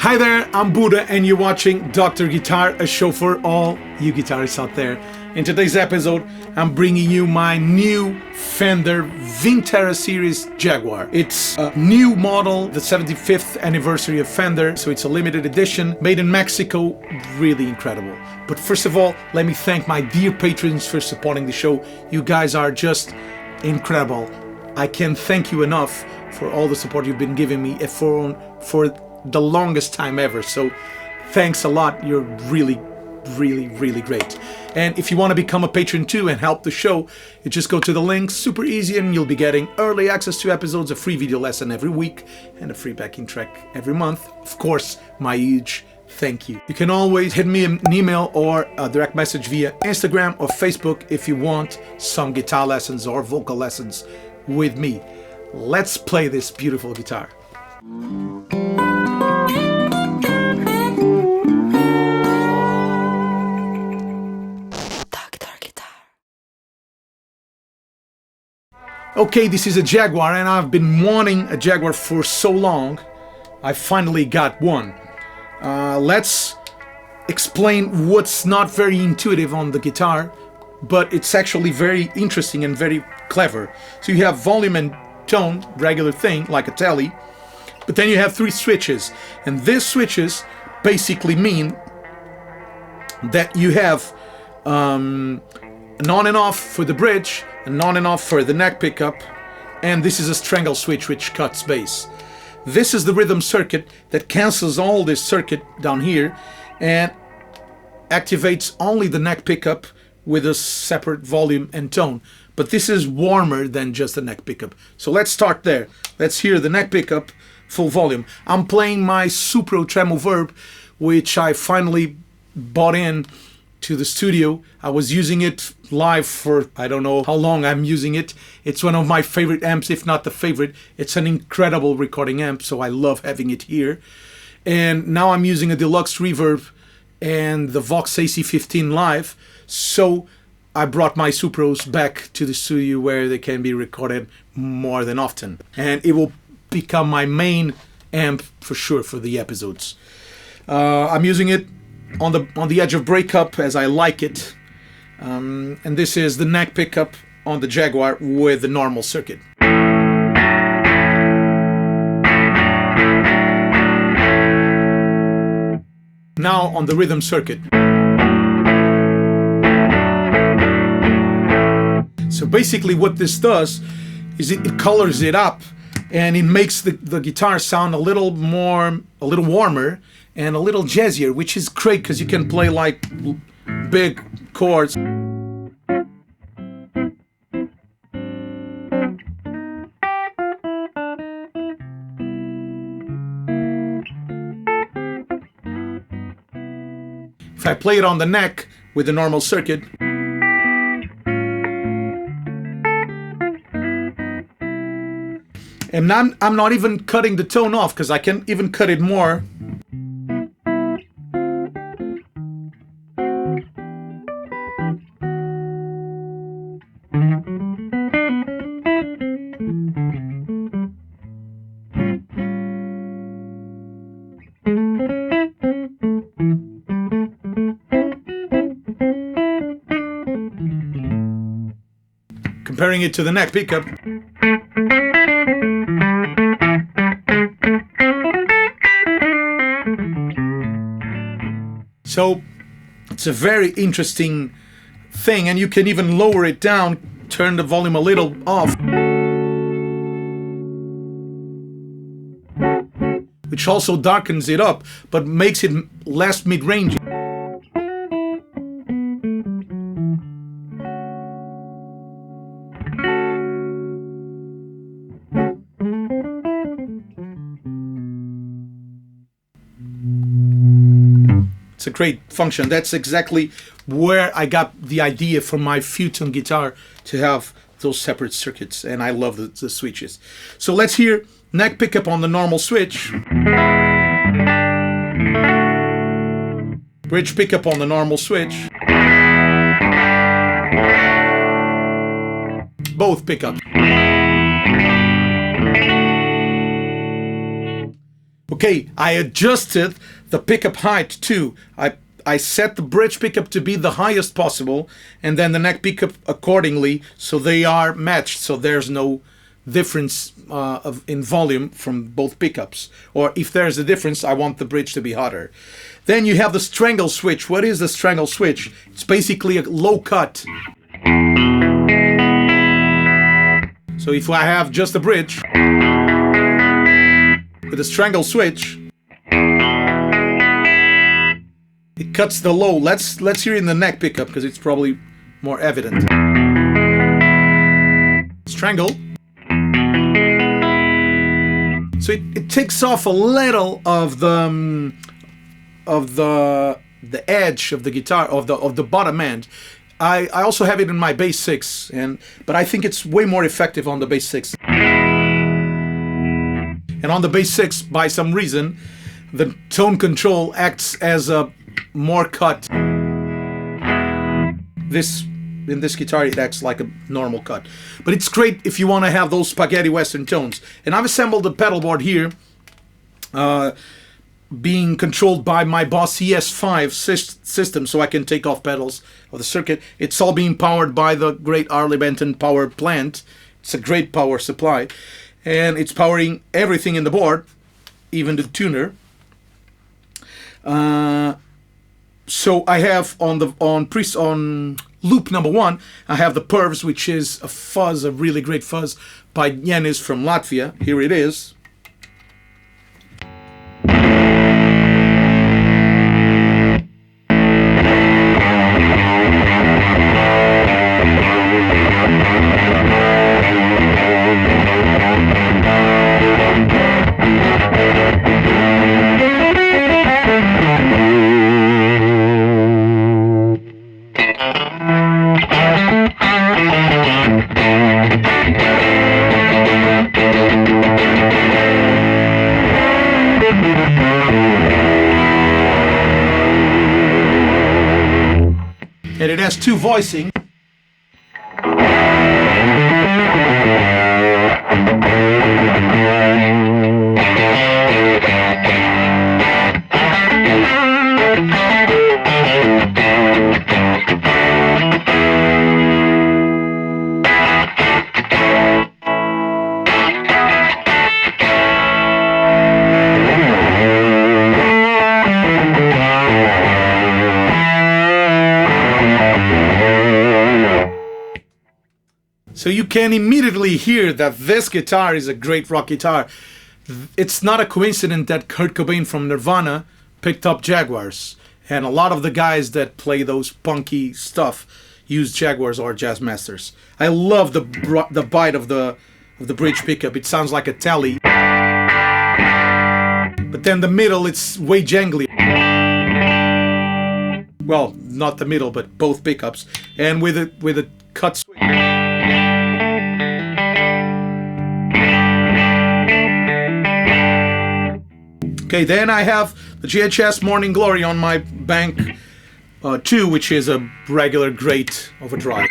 Hi there, I'm Budda and you're watching Dr. Guitar, a show for all you guitarists out there. In today's episode, I'm bringing you my new Fender Vintera series Jaguar. It's a new model, the 75th anniversary of Fender, so it's a limited edition, made in Mexico, really incredible. But first of all, let me thank my dear patrons for supporting the show. You guys are just incredible. I can't thank you enough for all the support you've been giving me for the longest time ever. So thanks a lot. You're really great. And if you want to become a patron too and help the show, you just go to the link, super easy, and you'll be getting early access to episodes, a free video lesson every week, and a free backing track every month. Of course, my huge thank you. You can always hit me an email or a direct message via Instagram or Facebook if you want some guitar lessons or vocal lessons with me. Let's play this beautiful guitar. Okay, this is a Jaguar and I've been wanting a Jaguar for so long. I finally got one. Let's explain what's not very intuitive on the guitar, but it's actually very interesting and very clever. So you have volume and tone, regular thing, like a tele, but then you have three switches. And these switches basically mean that you have an on and off for the bridge, an on and off for the neck pickup, and this is a strangle switch which cuts bass. This is the rhythm circuit that cancels all this circuit down here and activates only the neck pickup with a separate volume and tone. But this is warmer than just the neck pickup. So let's start there. Let's hear the neck pickup, full volume. I'm playing my Supro Tremolo Verb, which I finally bought in to the studio. I was using it live for I don't know how long I'm using it. It's one of my favorite amps, if not the favorite. It's an incredible recording amp, so I love having it here. And now I'm using a deluxe reverb and the Vox AC15 live. So I brought my Supros back to the studio where they can be recorded more than often. And it will become my main amp for sure for the episodes. I'm using it on the edge of breakup as I like it. And this is the neck pickup on the Jaguar with the normal circuit. Now on the rhythm circuit. So basically what this does is it colors it up and it makes the guitar sound a little warmer and a little jazzier, which is great because you can play like big chords. If I play it on the neck with the normal circuit, and I'm not even cutting the tone off because I can even cut it more. Comparing it to the neck pickup. So it's a very interesting thing, and you can even lower it down, turn the volume a little off, which also darkens it up, but makes it less mid-range. It's a great function. That's exactly where I got the idea for my futon guitar to have those separate circuits, and I love the switches. So let's hear neck pickup on the normal switch, bridge pickup on the normal switch, both pickups. Okay, I adjusted the pickup height too. I set the bridge pickup to be the highest possible, and then the neck pickup accordingly, so they are matched, so there's no difference in volume from both pickups. Or if there's a difference, I want the bridge to be hotter. Then you have the strangle switch. What is the strangle switch? It's basically a low cut. So if I have just a bridge with a strangle switch, it cuts the low. Let's hear it in the neck pickup because it's probably more evident. Strangle. So it takes off a little of the edge of the guitar, of the bottom end. I also have it in my bass 6, but I think it's way more effective on the bass 6. And on the bass 6, by some reason, the tone control acts as a more cut. In this guitar, it acts like a normal cut. But it's great if you want to have those spaghetti western tones. And I've assembled the pedal board here, being controlled by my Boss ES5 system, so I can take off pedals of the circuit. It's all being powered by the great Harley Benton power plant. It's a great power supply. And it's powering everything in the board, even the tuner. So I have on loop number 1, I have the Pervs, which is a fuzz, a really great fuzz by Guedes from Latvia. Here it is. And it has 2 voicing. So you can immediately hear that this guitar is a great rock guitar. It's not a coincidence that Kurt Cobain from Nirvana picked up Jaguars. And a lot of the guys that play those punky stuff use Jaguars or Jazzmasters. I love the bite of the bridge pickup. It sounds like a Tele. But then the middle, it's way jangly. Well, not the middle, but both pickups. And with a cut switch. Okay, then I have the GHS Morning Glory on my Bank 2, which is a regular great overdrive.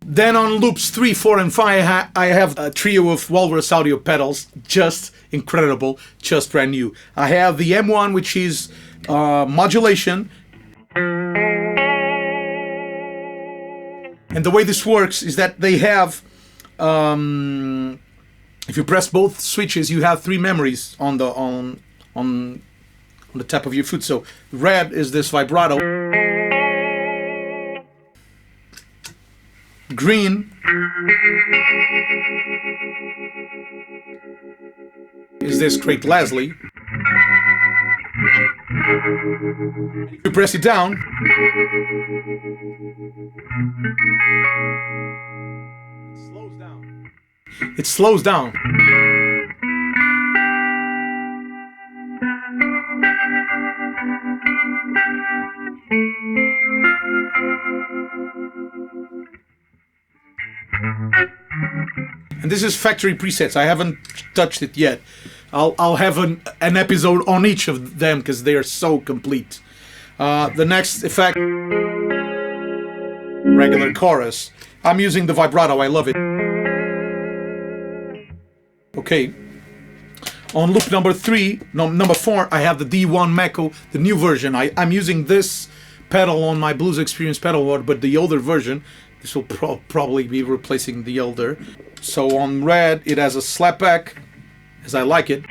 Then on loops 3, 4, and 5, I have a trio of Walrus audio pedals, just incredible, just brand new. I have the M1, which is modulation. And the way this works is that they have, if you press both switches, you have 3 memories on the top of your foot. So red is this vibrato. Green is this great Leslie. If you press it down, it slows down. And this is factory presets. I haven't touched it yet. I'll have an episode on each of them because they are so complete. The next effect, regular chorus. I'm using the vibrato, I love it. Okay. On loop number 4, I have the D1 Mecco, the new version. I'm using this pedal on my Blues Experience pedal board, but the older version. This will probably be replacing the older. So on red, it has a slapback, as I like it.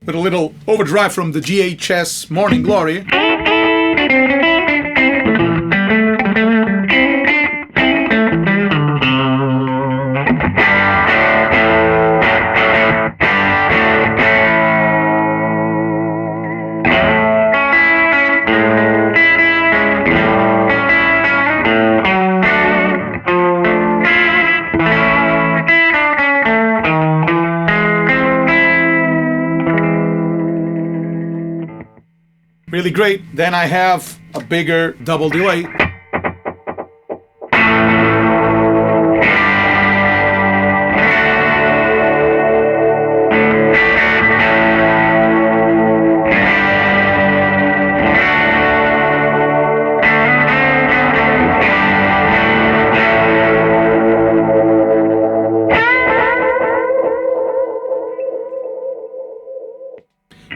With a little overdrive from the GHS Morning Glory. Really great. Then I have a bigger double delay.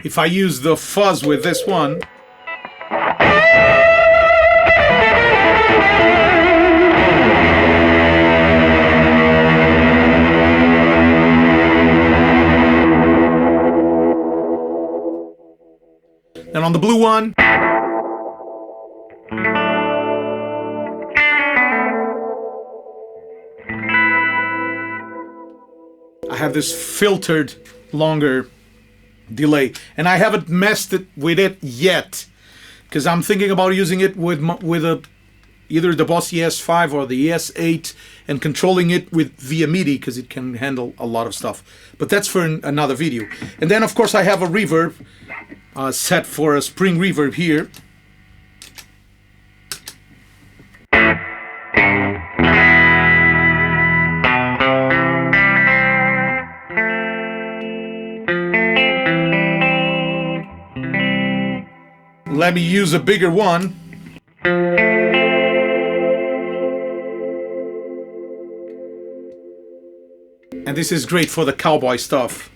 If I use the fuzz with this one, then on the blue one, I have this filtered longer delay, and I haven't messed it with it yet because I'm thinking about using it with either the Boss ES5 or the ES8 and controlling it via MIDI because it can handle a lot of stuff. But that's for another video. And then of course I have a reverb set for a spring reverb here. Let me use a bigger one. And this is great for the cowboy stuff.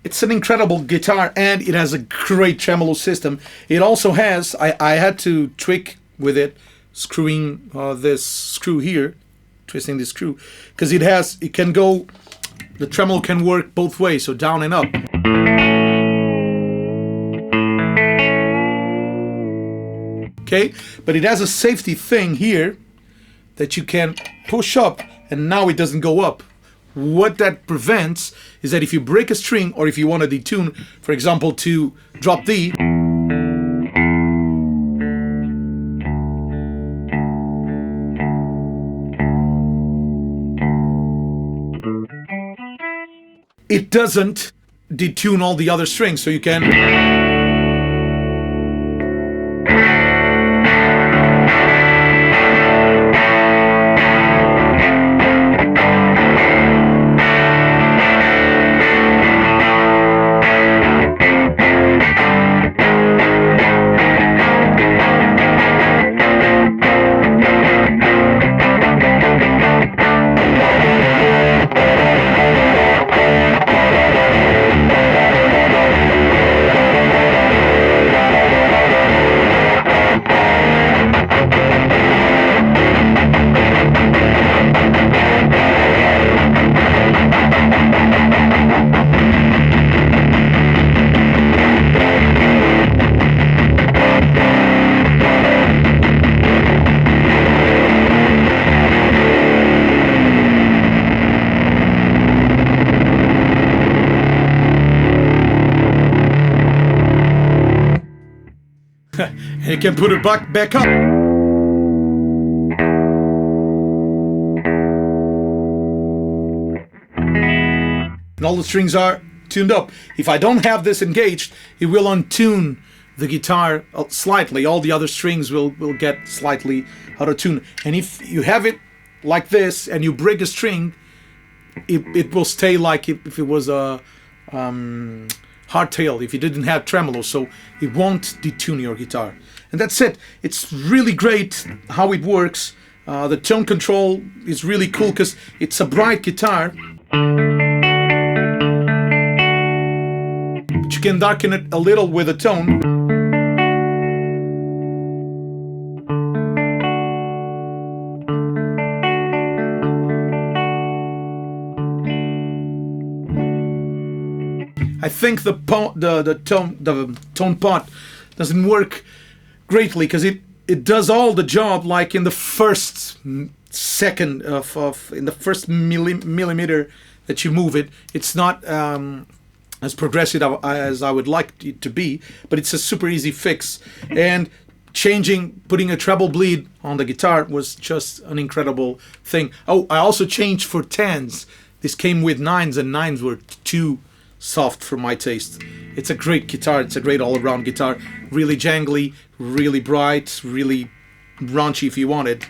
It's an incredible guitar, and it has a great tremolo system. It also has, I had to trick with it, screwing this screw here, twisting this screw, because it can go, the tremolo can work both ways, so down and up. Okay, but it has a safety thing here that you can push up, and now it doesn't go up. What that prevents is that if you break a string, or if you want to detune, for example, to drop D, it doesn't detune all the other strings, so you can... can put it back up. And all the strings are tuned up. If I don't have this engaged, it will untune the guitar slightly. All the other strings will get slightly out of tune. And if you have it like this and you break a string, it will stay like if it was a hardtail, if you didn't have tremolo, so it won't detune your guitar. And that's it. It's really great how it works. The tone control is really cool because it's a bright guitar. But you can darken it a little with a tone. I think the tone pot doesn't work greatly because it does all the job like in the first second in the first millimeter that you move it. It's not as progressive as I would like it to be, but it's a super easy fix. And putting a treble bleed on the guitar was just an incredible thing. Oh, I also changed for 10s. This came with 9s, and 9s were too soft for my taste. It's a great guitar. It's a great all-around guitar. Really jangly, really bright, really raunchy if you want it.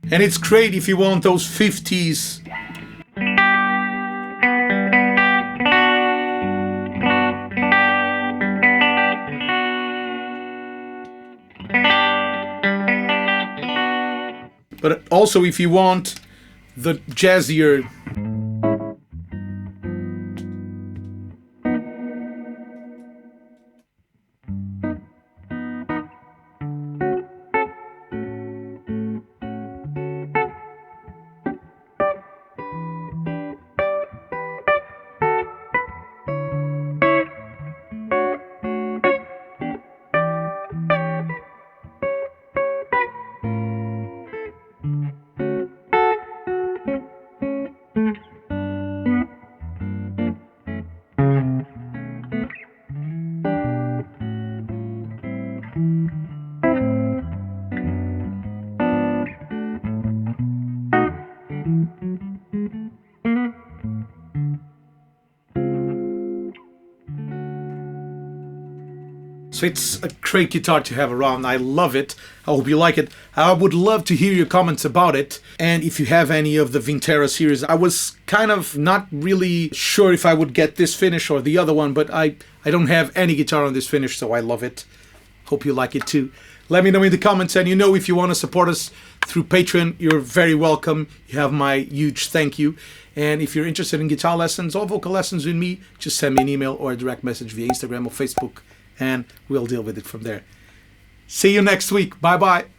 And it's great if you want those 50s. But also if you want the jazzier. So it's a great guitar to have around. I love it. I hope you like it. I would love to hear your comments about it. And if you have any of the Vintera series, I was kind of not really sure if I would get this finish or the other one, but I don't have any guitar on this finish, so I love it. Hope you like it too. Let me know in the comments, and if you want to support us through Patreon, you're very welcome. You have my huge thank you. And if you're interested in guitar lessons or vocal lessons with me, just send me an email or a direct message via Instagram or Facebook, and we'll deal with it from there. See you next week. Bye-bye.